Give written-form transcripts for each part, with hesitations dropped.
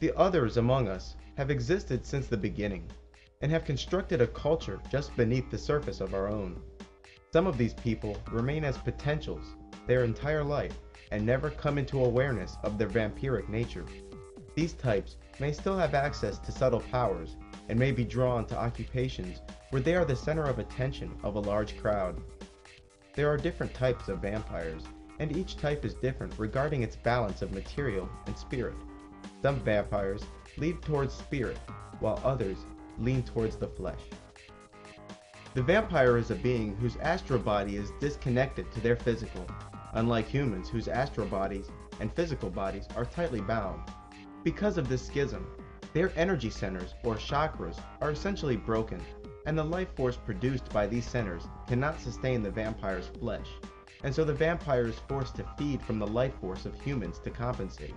The others among us have existed since the beginning, and have constructed a culture just beneath the surface of our own. Some of these people remain as potentials their entire life and never come into awareness of their vampiric nature. These types may still have access to subtle powers and may be drawn to occupations where they are the center of attention of a large crowd. There are different types of vampires, and each type is different regarding its balance of material and spirit. Some vampires lean towards spirit, while others lean towards the flesh. The vampire is a being whose astral body is disconnected to their physical, unlike humans whose astral bodies and physical bodies are tightly bound. Because of this schism, their energy centers, or chakras, are essentially broken, and the life force produced by these centers cannot sustain the vampire's flesh, and so the vampire is forced to feed from the life force of humans to compensate.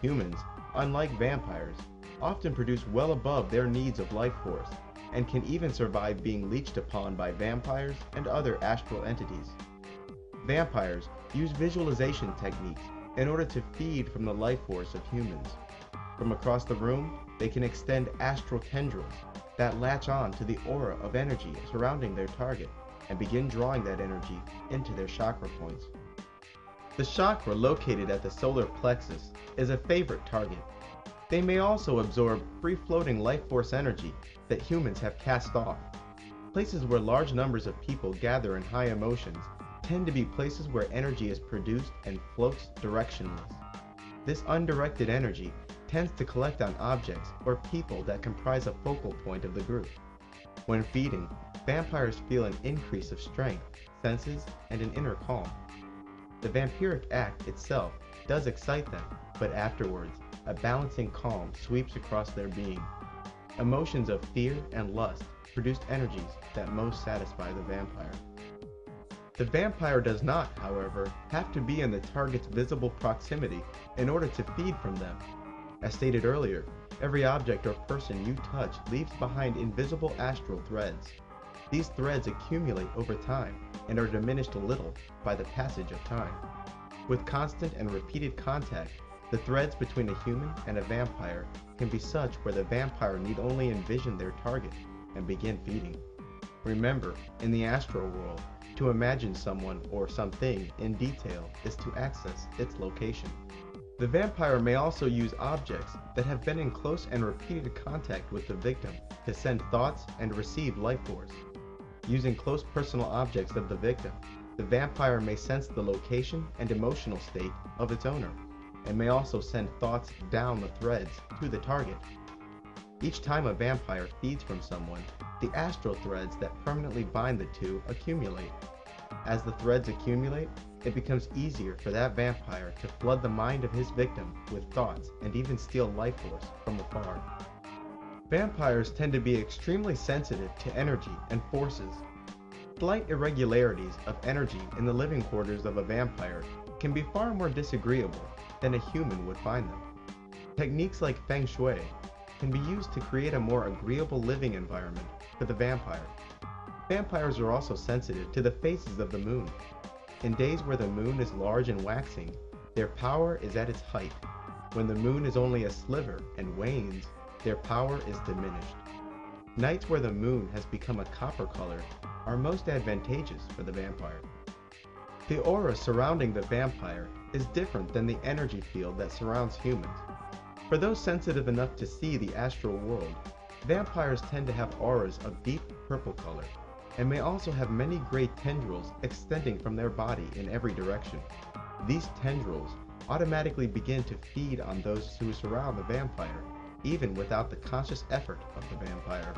Humans, unlike vampires, often produce well above their needs of life force, and can even survive being leached upon by vampires and other astral entities. Vampires use visualization techniques in order to feed from the life force of humans. From across the room, they can extend astral tendrils that latch on to the aura of energy surrounding their target and begin drawing that energy into their chakra points. The chakra located at the solar plexus is a favorite target. They may also absorb free-floating life force energy that humans have cast off. Places where large numbers of people gather in high emotions tend to be places where energy is produced and floats directionless. This undirected energy tends to collect on objects or people that comprise a focal point of the group. When feeding, vampires feel an increase of strength, senses, and an inner calm. The vampiric act itself does excite them, but afterwards, a balancing calm sweeps across their being. Emotions of fear and lust produce energies that most satisfy the vampire. The vampire does not, however, have to be in the target's visible proximity in order to feed from them. As stated earlier, every object or person you touch leaves behind invisible astral threads. These threads accumulate over time and are diminished a little by the passage of time. With constant and repeated contact, the threads between a human and a vampire can be such where the vampire need only envision their target and begin feeding. Remember, in the astral world, to imagine someone or something in detail is to access its location. The vampire may also use objects that have been in close and repeated contact with the victim to send thoughts and receive life force. Using close personal objects of the victim, the vampire may sense the location and emotional state of its owner, and may also send thoughts down the threads to the target. Each time a vampire feeds from someone, the astral threads that permanently bind the two accumulate. As the threads accumulate, it becomes easier for that vampire to flood the mind of his victim with thoughts and even steal life force from afar. Vampires tend to be extremely sensitive to energy and forces. Slight irregularities of energy in the living quarters of a vampire can be far more disagreeable than a human would find them. Techniques like Feng Shui can be used to create a more agreeable living environment for the vampire. Vampires are also sensitive to the phases of the moon. In days where the moon is large and waxing, their power is at its height. When the moon is only a sliver and wanes, their power is diminished. Nights where the moon has become a copper color are most advantageous for the vampire. The aura surrounding the vampire is different than the energy field that surrounds humans. For those sensitive enough to see the astral world, vampires tend to have auras of deep purple color, and may also have many gray tendrils extending from their body in every direction. These tendrils automatically begin to feed on those who surround the vampire, even without the conscious effort of the vampire.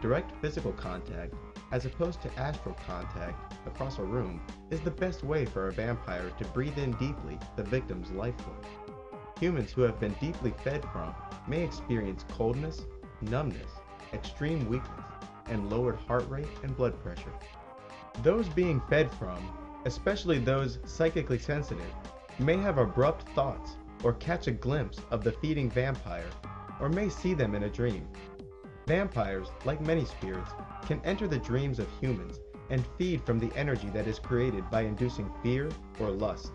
Direct physical contact, as opposed to astral contact across a room, is the best way for a vampire to breathe in deeply the victim's life force. Humans who have been deeply fed from may experience coldness, numbness, extreme weakness, and lowered heart rate and blood pressure. Those being fed from, especially those psychically sensitive, may have abrupt thoughts or catch a glimpse of the feeding vampire, or may see them in a dream. Vampires, like many spirits, can enter the dreams of humans and feed from the energy that is created by inducing fear or lust.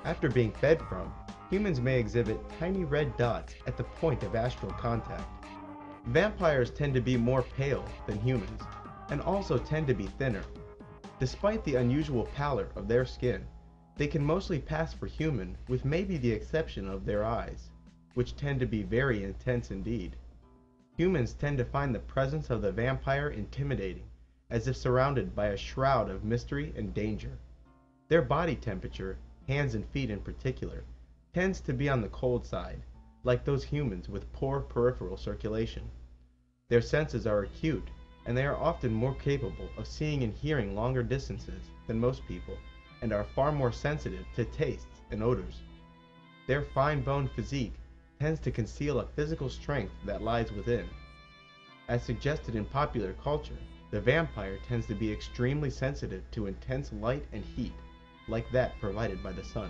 After being fed from, Humans may exhibit tiny red dots at the point of astral contact. Vampires tend to be more pale than humans, and also tend to be thinner. Despite the unusual pallor of their skin, they can mostly pass for human with maybe the exception of their eyes, which tend to be very intense indeed. Humans tend to find the presence of the vampire intimidating, as if surrounded by a shroud of mystery and danger. Their body temperature, hands and feet in particular, tends to be on the cold side, like those humans with poor peripheral circulation. Their senses are acute, and they are often more capable of seeing and hearing longer distances than most people, and are far more sensitive to tastes and odors. Their fine-boned physique tends to conceal a physical strength that lies within. As suggested in popular culture, the vampire tends to be extremely sensitive to intense light and heat, like that provided by the sun.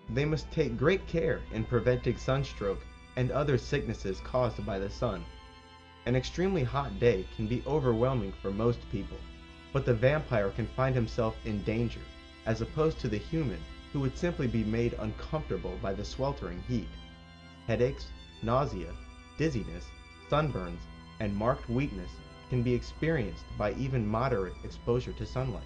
They must take great care in preventing sunstroke and other sicknesses caused by the sun. An extremely hot day can be overwhelming for most people, but the vampire can find himself in danger, as opposed to the human who would simply be made uncomfortable by the sweltering heat. Headaches, nausea, dizziness, sunburns, and marked weakness can be experienced by even moderate exposure to sunlight.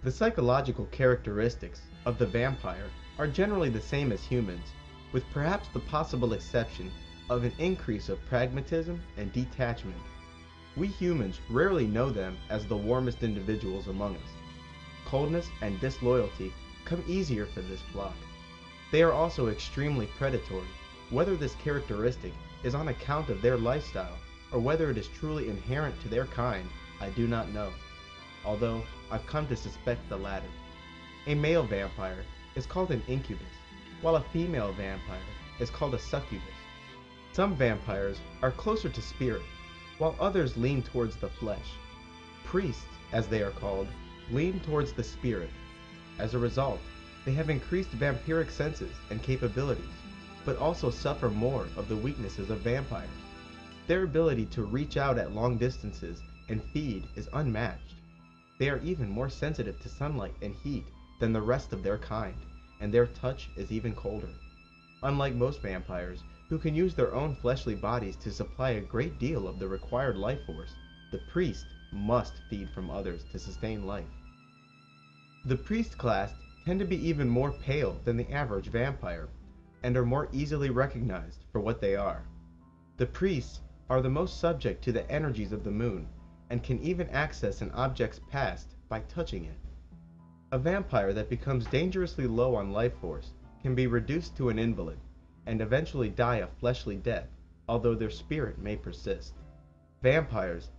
The psychological characteristics of the vampire are generally the same as humans, with perhaps the possible exception of an increase of pragmatism and detachment. We humans rarely know them as the warmest individuals among us. Coldness and disloyalty come easier for this flock. They are also extremely predatory. Whether this characteristic is on account of their lifestyle or whether it is truly inherent to their kind, I do not know, although I've come to suspect the latter. A male vampire is called an incubus, while a female vampire is called a succubus. Some vampires are closer to spirit, while others lean towards the flesh. Priests, as they are called, lean towards the spirit. As a result, they have increased vampiric senses and capabilities, but also suffer more of the weaknesses of vampires. Their ability to reach out at long distances and feed is unmatched. They are even more sensitive to sunlight and heat than the rest of their kind, and their touch is even colder. Unlike most vampires, who can use their own fleshly bodies to supply a great deal of the required life force, the priest must feed from others to sustain life. The priest class tend to be even more pale than the average vampire, and are more easily recognized for what they are. The priests are the most subject to the energies of the moon, and can even access an object's past by touching it. A vampire that becomes dangerously low on life force can be reduced to an invalid, and eventually die a fleshly death, although their spirit may persist. Vampires